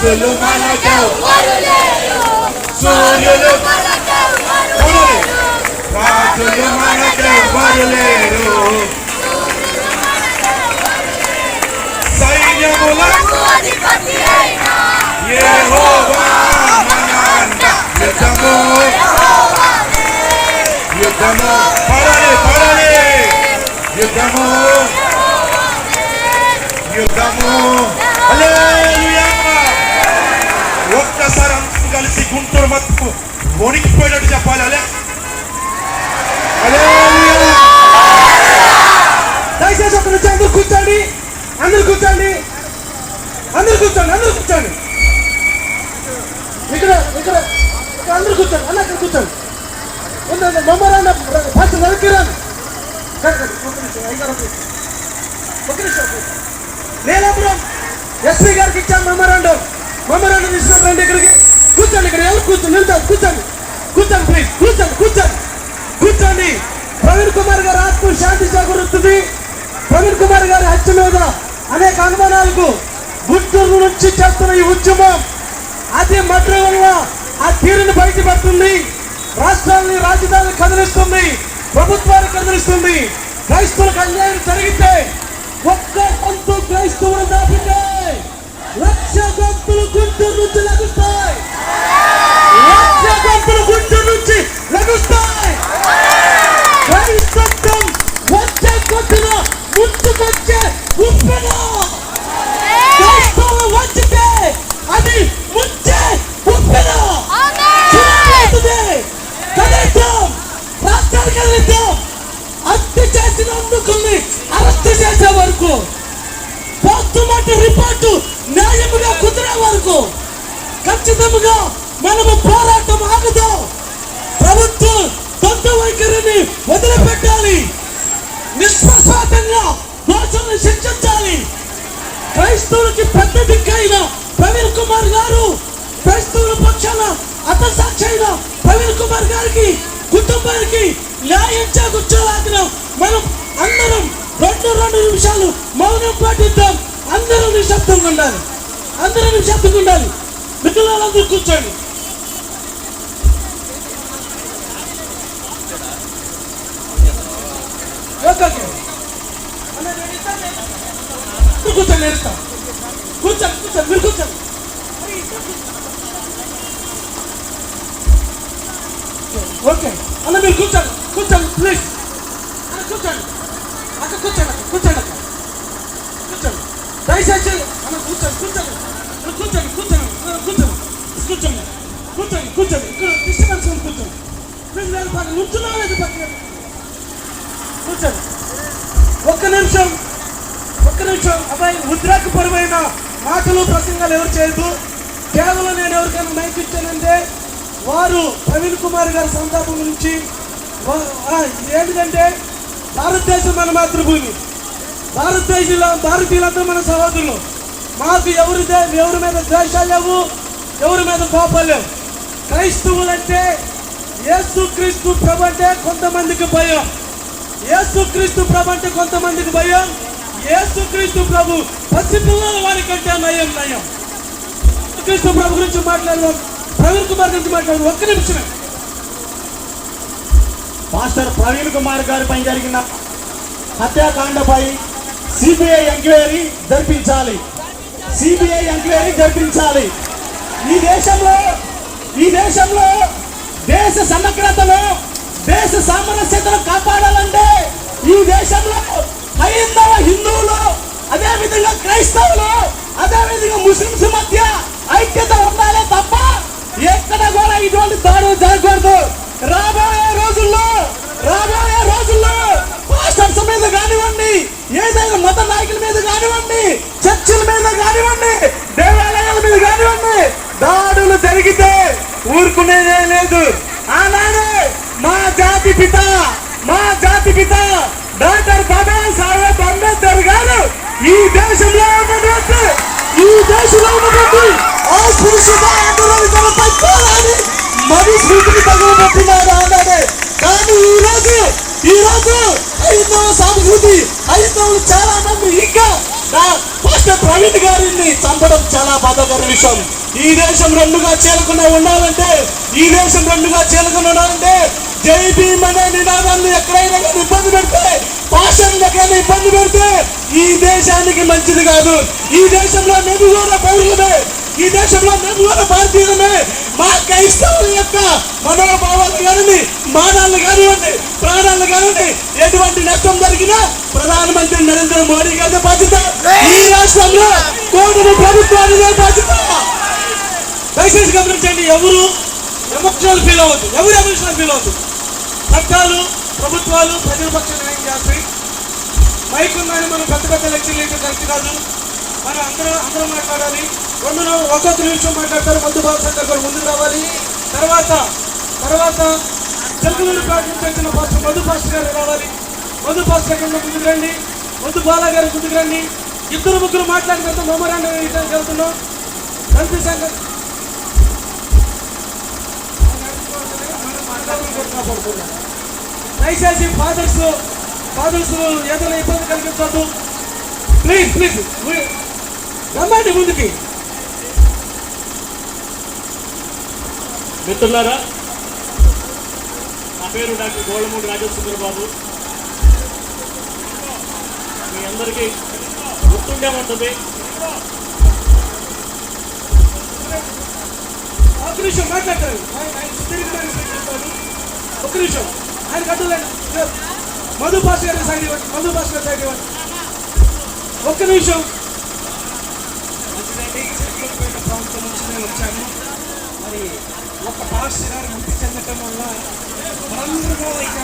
రాజులు మనకెవ్వరు లేరు, సూర్యులు రాజులు మనకెవ్వరు లేరు, సైన్యములకు అధిపతి అయిన యెహోవా మన అండ. యుద్ధము యుద్ధము పడాలి పడాలి, యుద్ధము యుద్ధము. హల్లెలూయా. ఒక్కసారి అందరూ కలిసి గుంటూరు మొత్తం వణికిపోయినట్టు చెప్పాలి. అలే దయచేసి ఒక నుంచి అందరూ కూర్చోండి, అందరూ కూర్చోండి, అందరూ కూర్చోండి, అందరూ కూర్చోండి. ఇక్కడ ఇక్కడ అందరూ కూర్చోండి, అన్న ఇక్కడ కూర్చోండి. మమ్మరాన్న ఫస్ట్ నరికిరాను నీలాపురం ఎస్పీ గారికి ఇచ్చాను మెమరాండం ఇచ్చినప్పుడు రండి ఇక్కడికి. కూర్చోండి, ఇక్కడ ఎవరు కూర్చొని నిల్చోండి, కూర్చోండి కూర్చోండి ప్లీజ్, కూర్చోండి కూర్చోండి కూర్చోండి. ప్రవీణ్ కుమార్ గారి ఆత్మ శాంతి చేకూరుతుంది. ప్రవీణ్ కుమార్ గారి హత్య మీద అనేక అనుమానాలకు గుంటూరు నుంచి చేస్తున్న ఈ ఉద్యమం అతి మద్ర వల్ల ఆ తీరుని బయటపడుతుంది. రాష్ట్రాన్ని రాజధాని కదిలిస్తుంది, ప్రభుత్వాన్ని కదిలిస్తుంది. క్రైస్తవులకు అన్యాయం జరిగితే ఒక్క గొంతు క్రైస్తవులు దాపితే 1,00,000 గొంతులు గుంటూరు నుంచి లగుస్తాయి, 1,00,000 గొంతులు గుంటూరు నుంచి లగుస్తాయి. క్రైస్తవం వచ్చే కొద్దిన ముందుకొచ్చే ఉప్పెన, క్రైస్తవం వచ్చితే అది ముంచే ఉప్పెన. కదిలిద్దాం, రాష్ట్రాన్ని కదిలిద్దాం. హత్య చేసినందుకు అరెస్ట్ చేసే వరకు, పోస్టుమార్టం రిపోర్టు న్యాయముగా కుదిరే వరకు ఖచ్చితంగా మనము పోరాటం ఆగదు. ప్రభుత్వం దొంగ వైఖరిని వదిలిపెట్టాలి, నిష్పక్షపాతంగా దోషులను శిక్షించాలి. క్రైస్తవులకి పెద్ద దిక్కైన ప్రవీణ్ కుమార్ గారు, క్రైస్తవుల పక్షాన అతసాక్షి అయిన ప్రవీణ్ కుమార్ గారికి కుటుంబానికి న్యాయం చేకూర్చాలాగిన మనం అందరం 2 నిమిషాలు మౌనం పాటిద్దాం. అందరూ నిశ్శబ్దంగా ఉండాలి, అందరూ నిశ్శబ్దంగా ఉండాలి. మిగిలినందరూ కూర్చోండి. కూర్చోండి, నేర్స్తాం. కూర్చోండి కూర్చోండి, మీరు కూర్చోండి. ఓకే అన్న, మీరు కూర్చోండి, కూర్చోండి ప్లీజ్. కూర్చోండి అక్క, కూర్చోండి అక్క, కూర్చోండి అక్క, కూర్చోండి దయచేసి అన్న, కూర్చోండి కూర్చోండి కూర్చోండి కూర్చోండి కూర్చోండి కూర్చోండి కూర్చోండి కూర్చోండి. ఇక్కడ డిస్టర్బెన్స్ ఉంది, కూర్చోండి ప్లీజ్. నేను పక్కన నుంచున్నా లేదు, పక్కన కూర్చోండి. ఒక్క నిమిషం. అబ్బాయి, ఉద్రేకపరమైన మాటలు ప్రసంగాలు ఎవరు చేయదు. కేవలం నేను ఎవరికైనా మైక్ ఇచ్చానంటే వారు ప్రవీణ్ కుమార్ గారి సంతాపం గురించి. ఏంటంటే భారతదేశం మన మాతృభూమి, భారతీయులందరూ మన సహోదరులు. మాకు ఎవరి మీద ద్వేషాలు లేవు, ఎవరి మీద కోపాలు లేవు. క్రైస్తవులంటే యేసుక్రీస్తు ప్రభు అంటే కొంతమందికి భయం, యేసుక్రీస్తు ప్రభు అంటే కొంతమందికి భయం. యేసుక్రీస్తు ప్రభు పసిపిల్లల వారి కంటే నయం. క్రీస్తు ప్రభు గురించి మాట్లాడదాం, ప్రవీణ్ కుమార్ గురించి మాట్లాడదాం. ఒక్క నిమిషమే. మాస్టర్ ప్రవీణ్ కుమార్ గారిపై జరిగిన హత్యాకాండపై సిబిఐ ఎంక్వైరీ జరిపించాలి. ఈ దేశంలో దేశ సమగ్రతను, దేశ సామరస్యతను కాపాడాలంటే ఈ దేశంలో హైందవ హిందువులు, అదేవిధంగా క్రైస్తవులు, అదేవిధంగా ముస్లింస్ మధ్య ఐక్యత ఉండాలే తప్ప ఎక్కడ కూడా ఇటువంటి దాడులు జరగకూడదు. రాబోయే రోజుల్లో పాస్టర్స్ మీద కానివ్వండి, ఏదైనా మత నాయకుల మీద కానివ్వండి, చర్చిల మీద కానివ్వండి, దేవాలయాల మీద కానివ్వండి, దాడులు జరిగితే ఊరుకునేదే లేదు. ఆనాడే మా జాతి పిత డాక్టర్ బాబాసాహెబ్ అంబేద్కర్ గారు ఈ దేశంలో ఉన్నటువంటి మరి స్మృతిని తగలబెట్టినాడు ఆనాడే. కానీ ఈ రోజు ఐదో పరిస్థితి. హైందవులు చాలా మంది ఇంకా పాస్టర్ ప్రవీణ్ గారిని చంపడం చాలా బాధాకర విషయం. ఈ దేశం రెండుగా చీలకుండా ఉండాలంటే జై భీమ్ అనే నినాదాన్ని ఎక్కడైనా కానీ ఇబ్బంది పెడితే, పాస్టర్లు ఎక్కడైనా ఇబ్బంది పెడితే ఈ దేశానికి మంచిది కాదు. ఈ దేశంలో మేము కూడా పౌరులమే, ఈ దేశంలో మేము కూడా భారతీయులమే. మా క్రైస్తవుల యొక్క మనోభావాలు కానీ, మానాలు కానివ్వండి, ప్రాణాలు కానివ్వండి, ఎటువంటి నష్టం జరిగినా ప్రధానమంత్రి నరేంద్ర మోడీ గారి బాధ్యత. ఈ రాష్ట్రంలో కూటమి ప్రభుత్వానిదే బాధ్యత. దయచేసి గమనించండి, ఎవరు ఎమోషనల్ ఫీల్ అవ్వద్దు. చట్టాలు, ప్రభుత్వాలు ప్రజల పక్షాన న్యాయం చేస్తాయి. మైక్ ఉందని మనం పెద్ద లెక్చర్లు అయితే కరెక్ట్ కాదు. మనం అందరం మాట్లాడాలి. ఒక్కొక్క నిమిషం మాట్లాడతారు. మధు బాలశంకర్ గారు ముందుకు రావాలి. తర్వాత చెరుకులూరు పేట నుంచి వచ్చిన పాస్టర్ మధు పాస్టర్ గారు రావాలి. మధు పాస్టర్ గారు ముందుకు రండి. మధు బాల గారు ముందుకు రండి. ఇద్దరు ముగ్గురు మాట్లాడిన తర్వాత మెమోరాండం వెళ్తున్నాం. తండ్రి శంకర్ దయచేసి ఫాదర్స్ ఏదైనా ఇబ్బంది కలిగించవద్దు. ప్లీజ్ రమ్మండి ముందుకి. మిత్రులారా, నా పేరు డాక్టర్ గోళ్ళమూడి రాజేశ్వర బాబు. మీ అందరికీ గుర్తుండే ఉంటుంది. ఒక్క నిమిషం మాట్లాడతారు. ఒక్క నిమిషం ఆయన కట్టులేండి. మధు పాస్ గారి సైడ్ ఇవ్వండి. ఒక్క నిమిషం. ప్రాంతం నుంచి నేను వచ్చాను. మరి ఒక పాస్ గారు మృతి చెందటం వల్ల మనందరూ ఇక